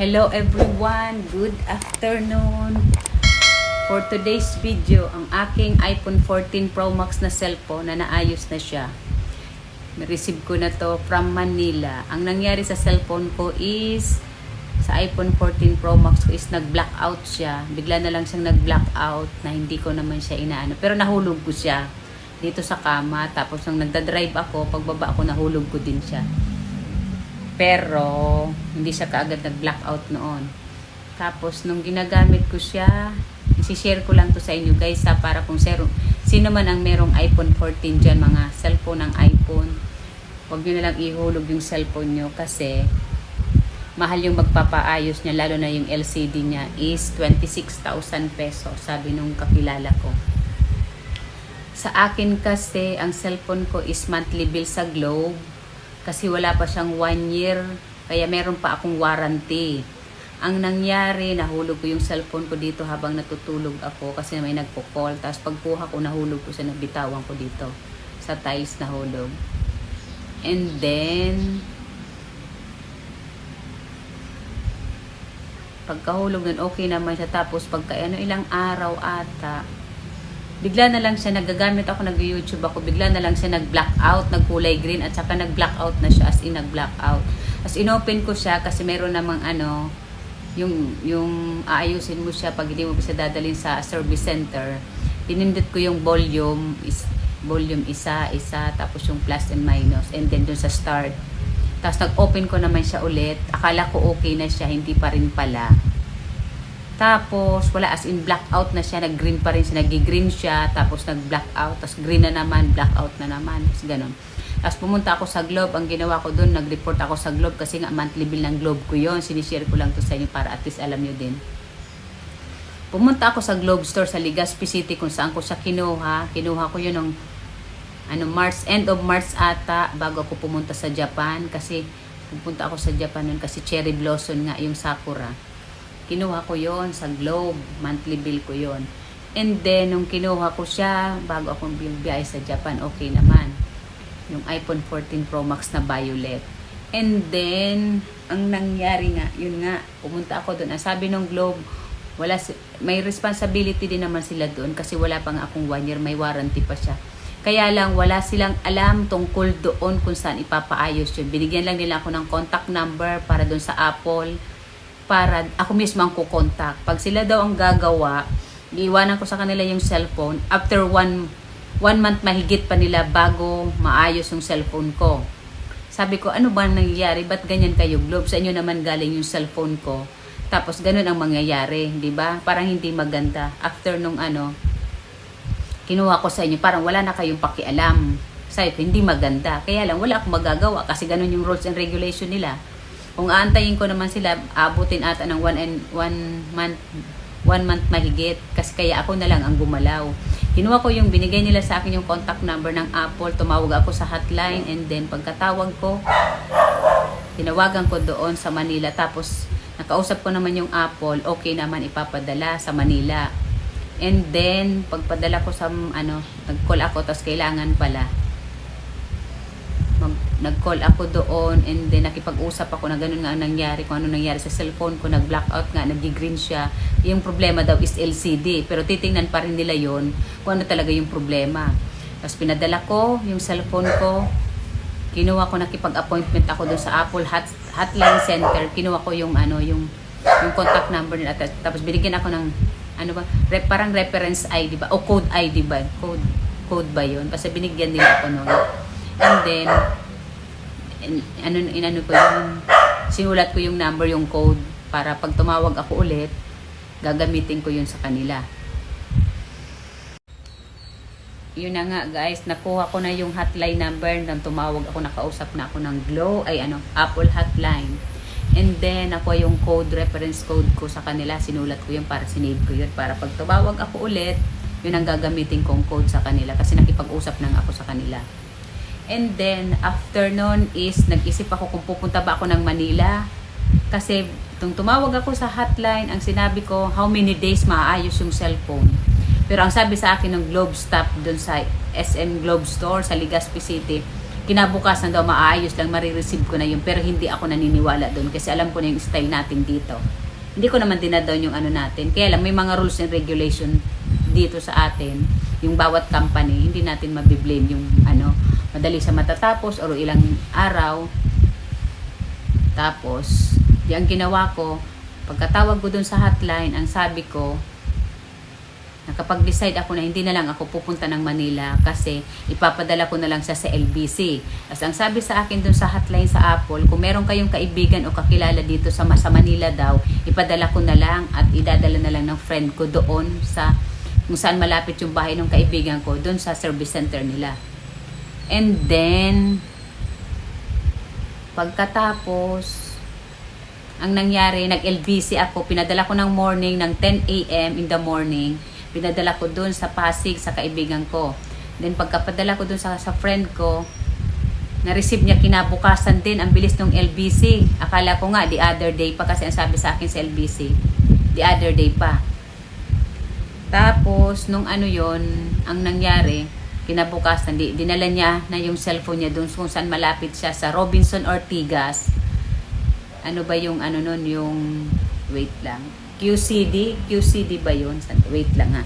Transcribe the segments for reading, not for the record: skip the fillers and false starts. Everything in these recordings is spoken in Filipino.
Hello everyone, good afternoon. For today's video, ang aking iPhone 14 Pro Max na cellphone na naayos na siya. Receive ko na to from Manila. Ang nangyari sa cellphone ko is, sa iPhone 14 Pro Max ko is nag-blackout siya. Bigla na lang siyang nag-blackout na hindi ko naman siya inaano. Pero nahulog ko siya dito sa kama. Tapos nung nagda-drive ako, pagbaba ako nahulog ko din siya. Pero, hindi siya kaagad nag-blackout noon. Tapos, nung ginagamit ko siya, isi-share ko lang to sa inyo guys para kung sino man ang merong iPhone 14 dyan, mga cellphone ng iPhone, huwag nyo na lang ihulog yung cellphone nyo kasi mahal yung magpapaayos niya, lalo na yung LCD niya is 26,000 pesos, sabi nung kakilala ko. Sa akin kasi, ang cellphone ko is monthly bill sa Globe. Kasi wala pa siyang 1 year, kaya meron pa akong warranty. Ang nangyari, nahulog ko yung cellphone ko dito habang natutulog ako kasi may nagpo-call. Tapos pagkuha ko, nahulog ko siya, nabitawan ko dito sa tiles nahulog. And then, pagkahulog nun, okay naman siya. Tapos ilang araw ata, bigla na lang siya, nagagamit ako, nag-YouTube ako, bigla na lang siya nag-blackout, nagkulay green, at saka nag-blackout na siya, as in nag-blackout. As inopen ko siya, kasi meron namang yung aayusin mo siya pag hindi mo siya dadalhin sa service center. Pinindot ko yung volume isa, tapos yung plus and minus, and then dun sa start. Tapos nag-open ko naman siya ulit, akala ko okay na siya, hindi pa rin pala. Tapos, wala, as in blackout na siya, nag-green pa rin siya, nag-green siya, tapos nag-blackout, tapos green na naman, blackout na naman, tapos ganun. Tapos pumunta ako sa Globe, ang ginawa ko doon, nag-report ako sa Globe kasi nga monthly bill ng Globe ko yon, sinishare ko lang to sa inyo para at least alam nyo din. Pumunta ako sa Globe Store sa Legazpi City kung saan ko siya kinuha ko yun ng end of March ata, bago ako pumunta sa Japan, kasi pupunta ako sa Japan nun kasi cherry blossom nga yung sakura. Kinuha ko yon sa Globe, monthly bill ko yon. And then, nung kinuha ko siya, bago akong biyahe sa Japan, okay naman. Yung iPhone 14 Pro Max na violet. And then, ang nangyari nga, yun nga, pumunta ako doon. Ang sabi ng Globe, may responsibility din naman sila doon kasi wala pang akong 1 year, may warranty pa siya. Kaya lang, wala silang alam tungkol doon kung saan ipapaayos yun. Binigyan lang nila ako ng contact number para doon sa Apple, para ako mismo ang kukontak. Pag sila daw ang gagawa, iiwanan ko sa kanila yung cellphone. After one month mahigit pa nila bago maayos yung cellphone ko. Sabi ko, ano ba nangyayari? Ba't ganyan kayo, Globe? Sa inyo naman galing yung cellphone ko. Tapos ganun ang mangyayari, di ba? Parang hindi maganda. After nung kinuha ko sa inyo, parang wala na kayong pakialam. Sabi ko, hindi maganda. Kaya lang, wala akong magagawa kasi ganun yung rules and regulation nila. Kung aantayin ko naman sila, abutin ata ng 1 month mahigit. Kasi kaya ako na lang ang gumalaw. Kinuha ko yung binigay nila sa akin yung contact number ng Apple. Tumawag ako sa hotline and then pagkatawag ko, tinawagan ko doon sa Manila. Tapos nakausap ko naman yung Apple, okay naman ipapadala sa Manila. And then pagpadala ko sa nag-call ako, tapos kailangan pala nag-call ako doon and then nakipag-usap ako na ganun nga ang nangyari, kung ano nangyari sa cellphone ko, nag-blackout nga, nag-green siya. Yung problema daw is LCD, pero titingnan pa rin nila yon kung ano talaga yung problema. Tapos pinadala ko yung cellphone ko, kinuha ko, nakipag-appointment ako doon sa Apple Hotline Center, kinuha ko yung contact number nila, tapos binigyan ako ng parang reference ID ba o code ID ba, code ba yun, kasi binigyan nila ako noon. And then ko yung sinulat ko yung number, yung code, para pag tumawag ako ulit, gagamitin ko yun sa kanila. Yun na nga guys, nakuha ko na yung hotline number, nang tumawag ako, nakausap na ako ng Apple Hotline. And then ako yung reference code ko sa kanila, sinulat ko yun para sinave ko yun, para pag tumawag ako ulit, yun ang gagamitin kong code sa kanila kasi nakipag-usap na ako sa kanila. And then, after nun is, nag-isip ako kung pupunta ba ako ng Manila. Kasi, nung tumawag ako sa hotline, ang sinabi ko, how many days maayos yung cellphone. Pero ang sabi sa akin ng Globe staff dun sa SM Globe Store sa Legazpi City, kinabukasan daw maayos lang, marireceive ko na yun. Pero hindi ako naniniwala doon kasi alam ko na yung style natin dito. Hindi ko naman dinadown yung ano natin. Kaya lang may mga rules and regulation dito sa atin. Yung bawat company, hindi natin mabiblame yung ano, madali sa matatapos o ilang araw. Tapos, ang ginawa ko, pagkatawag ko dun sa hotline, ang sabi ko, nakapag-decide ako na hindi na lang ako pupunta ng Manila kasi ipapadala ko na lang siya sa LBC. As ang sabi sa akin dun sa hotline sa Apple, kung meron kayong kaibigan o kakilala dito sa Manila daw, ipadala ko na lang at idadala na lang ng friend ko doon sa kung saan malapit yung bahay ng kaibigan ko, doon sa service center nila. And then, pagkatapos, ang nangyari, nag-LBC ako, pinadala ko ng morning, ng 10 a.m. in the morning, pinadala ko dun sa Pasig sa kaibigan ko. Then pagkapadala ko dun sa friend ko, na-receive niya kinabukasan din, ang bilis ng LBC. Akala ko nga, the other day pa kasi ang sabi sa akin sa LBC. The other day pa. Tapos, nung ano yon ang nangyari, kinabukasan, dinala niya na yung cellphone niya dun kung saan malapit siya sa Robinson Ortigas. Ano ba yung ano nun, yung, wait lang. QCD ba yun? Wait lang ha.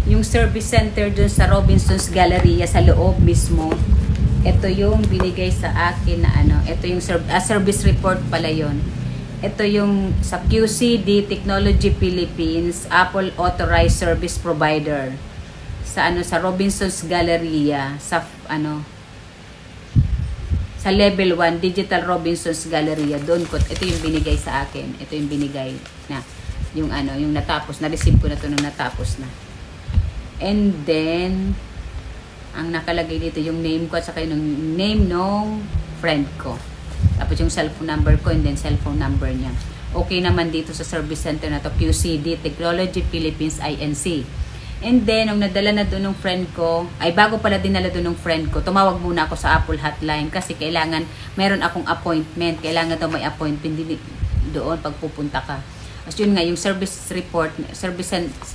Yung service center dun sa Robinson's Galleria sa loob mismo. Ito yung binigay sa akin na ano. Ito yung service report pala yun. Ito yung sa QCD Technology Philippines Apple Authorized Service Provider. Sa ano, sa Robinson's Galleria sa ano, sa level 1 Digital Robinson's Galleria, doon ko ito yung binigay sa akin. Ito yung binigay na yung ano, yung natapos na, receive ko na to nung natapos na. And then ang nakalagay dito yung name ko at saka yung name nung friend ko. Tapos yung cellphone number ko and then cellphone number niya. Okay naman dito sa service center na to, QCD Technology Philippines INC. And then, nung nadala na doon ng friend ko, ay bago pala dinala doon ng friend ko, tumawag muna ako sa Apple hotline kasi kailangan, meron akong appointment. Kailangan daw may appointment doon pag pupunta ka. As yun nga, yung service report,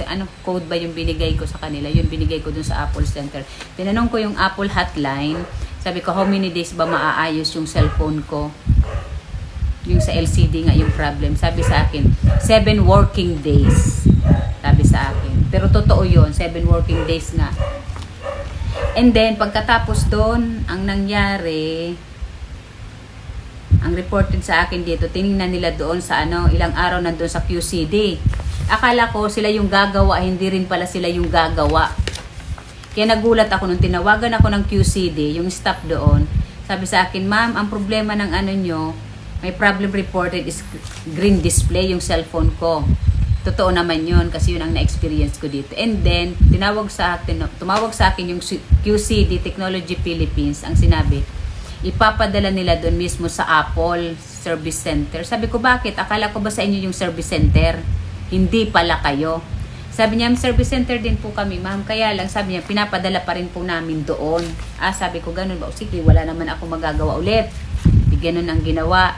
ano, code ba yung binigay ko sa kanila? Yun binigay ko doon sa Apple Center. Tinanong ko yung Apple hotline, sabi ko, how many days ba maaayos yung cellphone ko? Yung sa LCD nga yung problem. Sabi sa akin, 7 working days. Sabi sa akin. Pero totoo yun, 7 working days nga. And then, pagkatapos doon, ang nangyari, ang reported sa akin dito, tiningnan nila doon sa ano, ilang araw nandun sa QCD. Akala ko sila yung gagawa, hindi rin pala sila yung gagawa. Kaya nagulat ako nung tinawagan ako ng QCD, yung staff doon. Sabi sa akin, ma'am, ang problema ng ano nyo, may problem reported is green display yung cellphone ko. Totoo naman yun kasi yun ang na-experience ko dito. And then, tumawag sa akin yung QCD Technology Philippines. Ang sinabi, ipapadala nila doon mismo sa Apple Service Center. Sabi ko, bakit? Akala ko ba sa inyo yung service center? Hindi pala kayo. Sabi niya, service center din po kami, ma'am. Kaya lang, sabi niya, pinapadala pa rin po namin doon. Sabi ko, ganun ba? O sige, wala naman ako magagawa ulit. Di ganun ang ginawa.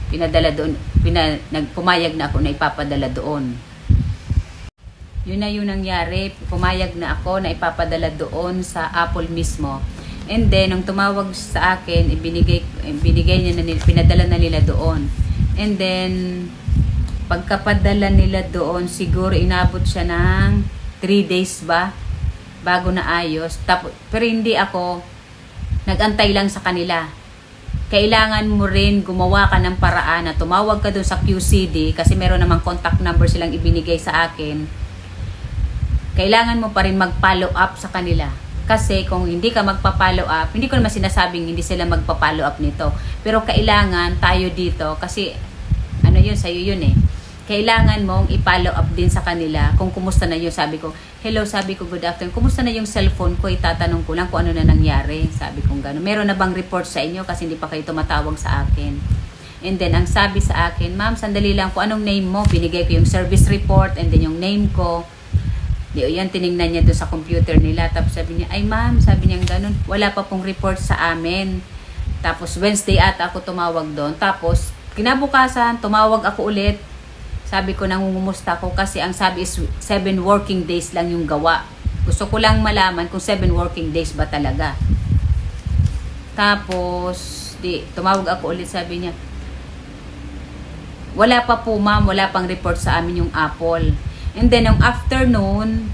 Pinadala doon, pumayag na ako na ipapadala doon. Yun na yung nangyari, pumayag na ako na ipapadala doon sa Apple mismo. And then, nung tumawag sa akin, pinadala na nila doon. And then, pagkapadala nila doon, siguro inabot siya ng 3 days ba, bago na ayos. Pero hindi ako, nag-antay lang sa kanila. Kailangan mo rin gumawa ka ng paraan na tumawag ka doon sa QCD kasi meron namang contact number silang ibinigay sa akin. Kailangan mo pa rin mag-follow up sa kanila. Kasi kung hindi ka magpa-follow up, hindi ko naman sinasabing hindi sila magpa-follow up nito. Pero kailangan tayo dito kasi ano yun, sa'yo yun eh. Kailangan mong i-follow up din sa kanila kung kumusta na yun. Sabi ko, hello, sabi ko, good afternoon. Kumusta na yung cellphone ko? Itatanong ko lang kung ano na nangyari. Sabi ko gano'n. Meron na bang report sa inyo kasi hindi pa kayo tumatawag sa akin. And then, ang sabi sa akin, ma'am, sandali lang po, anong name mo? Binigay ko yung service report and then yung name ko. Di o yan, tinignan niya doon sa computer nila. Tapos sabi niya, ay ma'am, sabi niya gano'n, wala pa pong report sa amin. Tapos Wednesday ata ako tumawag doon. Tapos, kinabukasan, tumawag ako ulit. Sabi ko, nangungumusta ko kasi ang sabi is 7 working days lang yung gawa. Gusto ko lang malaman kung 7 working days ba talaga. Tapos, tumawag ako ulit, sabi niya, wala pa po ma'am, wala pang report sa amin yung Apple. And then, yung afternoon,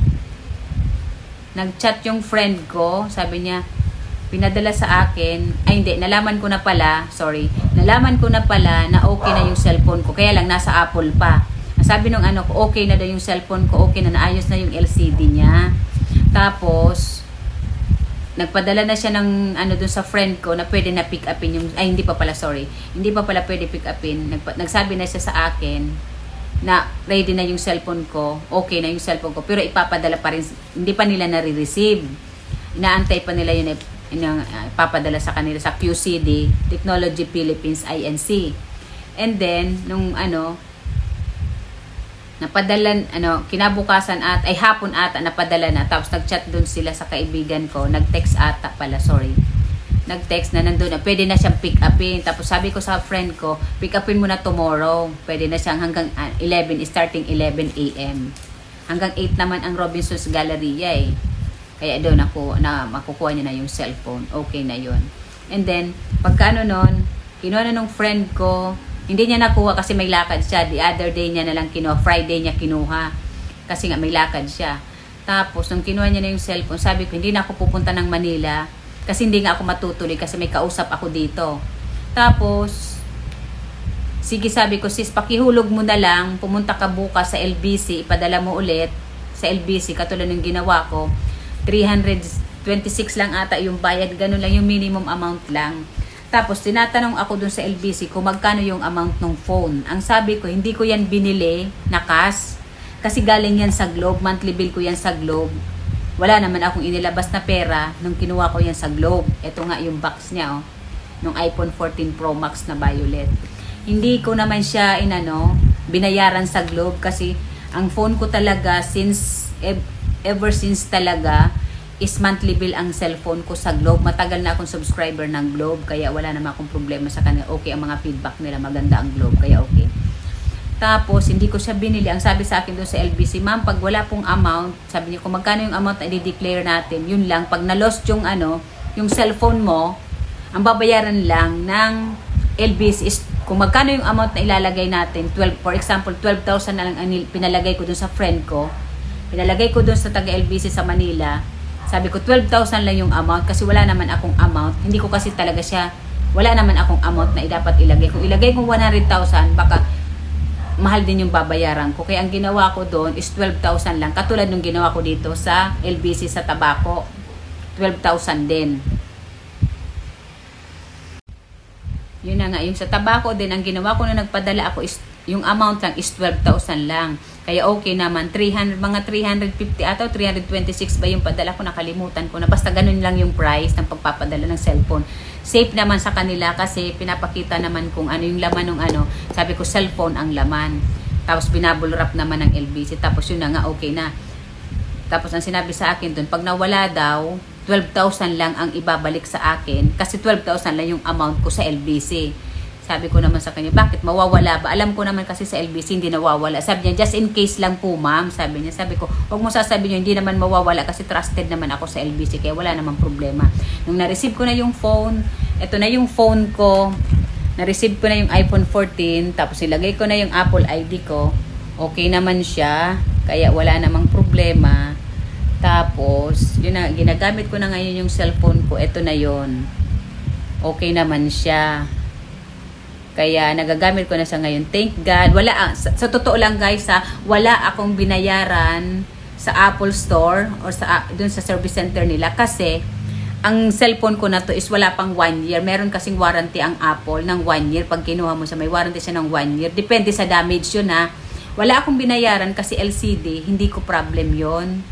nag-chat yung friend ko, sabi niya, pinadala sa akin, ay hindi, nalaman ko na pala na okay na yung cellphone ko, kaya lang nasa Apple pa. Sabi nung ano ko, okay na daw yung cellphone ko, okay na, naayos na yung LCD niya. Tapos, nagpadala na siya ng ano dun sa friend ko na pwede na pick upin yung, ay hindi pa pala pwede pick upin. Nagsabi na siya sa akin na ready na yung cellphone ko, okay na yung cellphone ko, pero ipapadala pa rin, hindi pa nila nare-receive. Inaantay pa nila yun, ipapadala sa kanila sa QCD, Technology Philippines INC. And then, nung napadalan, kinabukasan hapon ata, napadala na. Tapos nag-chat dun sila sa kaibigan ko, nag-text na nandun na, pwede na siyang pick upin. Tapos sabi ko sa friend ko, pick upin mo na tomorrow. Pwede na siyang hanggang 11, starting 11 a.m. Hanggang 8 naman ang Robinson's Galleria eh. Kaya doon ako, na makukuha niya na yung cellphone. Okay na yun. And then, pagkano nun, kinuha na nung friend ko, hindi niya nakuha kasi may lakad siya. The other day niya na lang kinuha. Friday niya kinuha. Kasi nga may lakad siya. Tapos, nung kinuha niya na yung cellphone, sabi ko, hindi na ako pupunta ng Manila. Kasi hindi nga ako matutuloy kasi may kausap ako dito. Tapos, sige sabi ko, sis, pakihulog mo na lang. Pumunta ka bukas sa LBC. Ipadala mo ulit sa LBC. Katulad ng ginawa ko. 326 lang ata yung bayad. Ganun lang yung minimum amount lang. Tapos, tinatanong ako dun sa LBC kung magkano yung amount ng phone. Ang sabi ko, hindi ko yan binili na cash. Kasi galing yan sa Globe. Monthly bill ko yan sa Globe. Wala naman akong inilabas na pera nung kinuha ko yan sa Globe. Ito nga yung box niya, oh. Nung iPhone 14 Pro Max na violet. Hindi ko naman siya, binayaran sa Globe. Kasi, ang phone ko talaga, ever since talaga, is monthly bill ang cellphone ko sa Globe. Matagal na akong subscriber ng Globe, kaya wala naman akong problema sa kanila. Okay ang mga feedback nila, maganda ang Globe, kaya okay. Tapos, hindi ko siya binili. Ang sabi sa akin doon sa LBC, ma'am, pag wala pong amount, sabi niya, kung magkano yung amount na i-declare natin, yun lang. Pag na-lost yung yung cellphone mo, ang babayaran lang ng LBC is, kung magkano yung amount na ilalagay natin, for example, 12,000 na lang ang pinalagay ko doon sa friend ko, pinalagay ko doon sa taga-LBC sa Manila. Sabi ko, 12,000 lang yung amount kasi wala naman akong amount. Hindi ko kasi talaga siya, wala naman akong amount na dapat ilagay. Kung ilagay ko 100,000, baka mahal din yung babayaran ko. Kaya ang ginawa ko doon is 12,000 lang. Katulad nung ginawa ko dito sa LBC sa Tabaco. 12,000 din. Yun na nga. Yung sa Tabaco din, ang ginawa ko na nagpadala ako is, yung amount lang is 12,000 lang. Kaya okay naman, mga 350 atau 326 ba yung padala ko, nakalimutan ko na. Basta ganun lang yung price ng pagpapadala ng cellphone. Safe naman sa kanila kasi pinapakita naman kung ano yung laman ng sabi ko, cellphone ang laman. Tapos binabble wrap naman ng LBC. Tapos yun na nga, okay na. Tapos ang sinabi sa akin dun, pag nawala daw, 12,000 lang ang ibabalik sa akin. Kasi 12,000 lang yung amount ko sa LBC. Sabi ko naman sa kanya, bakit mawawala ba? Alam ko naman kasi sa LBC hindi nawawala. Sabi niya, just in case lang po ma'am. Sabi niya, sabi ko, huwag mo sasabihin niyo, hindi naman mawawala kasi trusted naman ako sa LBC. Kaya wala namang problema. Nung na-receive ko na yung phone, eto na yung phone ko, na-receive ko na yung iPhone 14, tapos ilagay ko na yung Apple ID ko, okay naman siya, kaya wala namang problema. Tapos, yun na, ginagamit ko na ngayon yung cellphone ko, eto na yon. Okay naman siya. Kaya nagagamit ko na siya ngayon. Thank God. Sa totoo lang guys wala akong binayaran sa Apple Store or dun sa service center nila kasi ang cellphone ko na to is wala pang 1 year. Meron kasing warranty ang Apple ng 1 year. Pag kinuha mo siya, may warranty siya ng 1 year. Depende sa damage yun Wala akong binayaran kasi LCD. Hindi ko problem yon.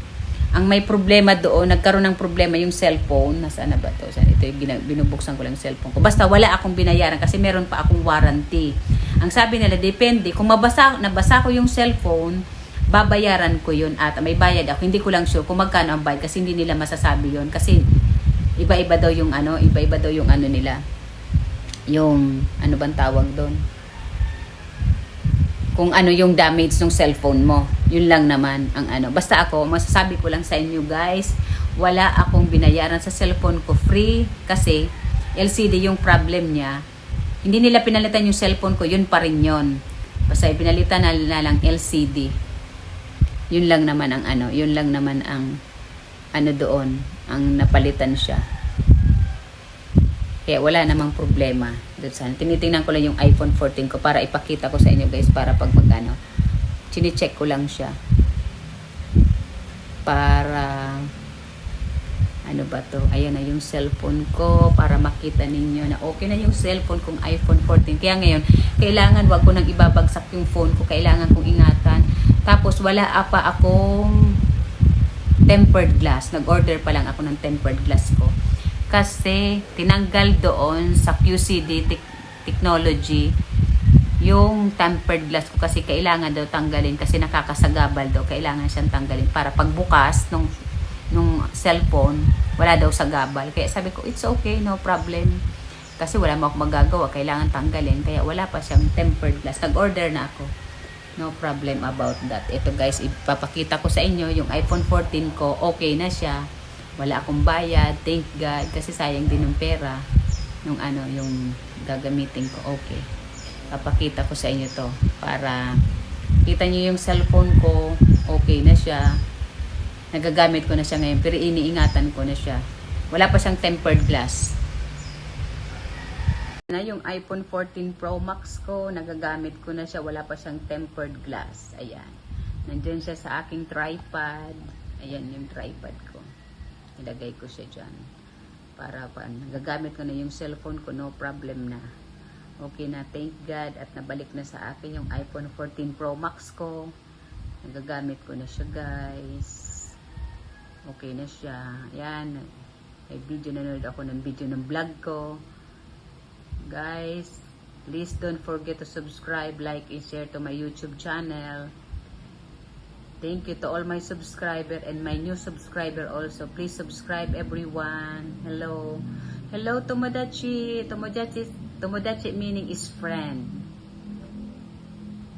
Ang may problema doon, nagkaroon ng problema yung cellphone. Nasaan na ba ito? Ito yung binubuksan ko lang yung cellphone ko. Basta wala akong binayaran kasi meron pa akong warranty. Ang sabi nila, depende. Kung nabasa ko yung cellphone, babayaran ko yun at may bayad ako. Hindi ko lang sure kung magkano ang bayad kasi hindi nila masasabi yun. Kasi iba-iba daw yung nila. Yung, ano bang tawag doon? kung ano yung damage ng cellphone mo. Yun lang naman ang ano. Basta ako, masasabi ko lang sa inyo guys, wala akong binayaran sa cellphone ko, free, kasi LCD yung problem niya. Hindi nila pinalitan yung cellphone ko, yun pa rin yun. Basta pinalitan na lang LCD. Yun lang naman ang ano, yun lang naman ang ano doon, ang napalitan siya. Kaya wala namang problema doon sa. Tinitingnan ko lang yung iPhone 14 ko para ipakita ko sa inyo guys, para pag magano, chine-check ko lang siya. Para ano ba to? Ayan na yung cellphone ko para makita ninyo na okay na yung cellphone kong iPhone 14. Kaya ngayon, kailangan wag ko nang ibabagsak yung phone ko. Kailangan kong ingatan. Tapos wala pa akong tempered glass. Nag-order pa lang ako ng tempered glass ko. Kasi tinanggal doon sa QCD technology yung tempered glass ko, kasi kailangan daw tanggalin kasi nakakasagabal daw. Kailangan siyang tanggalin para pagbukas nung cellphone, wala daw sagabal. Kaya sabi ko, it's okay, no problem. Kasi wala mo akong magagawa, kailangan tanggalin. Kaya wala pa siyang tempered glass. Nag-order na ako. No problem about that. Ito guys, ipapakita ko sa inyo yung iPhone 14 ko. Okay na siya. Wala akong bayad. Thank God. Kasi sayang din ng pera. Yung ano, yung gagamitin ko. Okay. Papakita ko sa inyo to. Para kita nyo yung cellphone ko. Okay na siya. Nagagamit ko na siya ngayon. Pero iniingatan ko na siya. Wala pa siyang tempered glass. Na yung iPhone 14 Pro Max ko, nagagamit ko na siya, wala pa siyang tempered glass. Ayan. Nandiyan siya sa aking tripod. Ayan yung tripod ko. Ilagay ko siya dyan. Para pa, nagagamit ko na yung cellphone ko, no problem na. Okay na, thank God. At nabalik na sa akin yung iPhone 14 Pro Max ko. Nagagamit ko na siya guys. Okay na siya. Ayan. May video, nanonood ako ng video ng vlog ko. Guys, please don't forget to subscribe, like, and share to my YouTube channel. Thank you to all my subscriber and my new subscriber also. Please subscribe everyone. Hello. Hello Tomodachi. Tomodachi meaning is friend.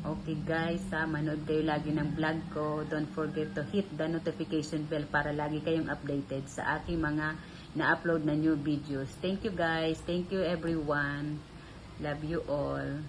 Okay guys, manood kayo lagi ng vlog ko. Don't forget to hit the notification bell para lagi kayong updated sa aking mga na-upload na new videos. Thank you guys. Thank you everyone. Love you all.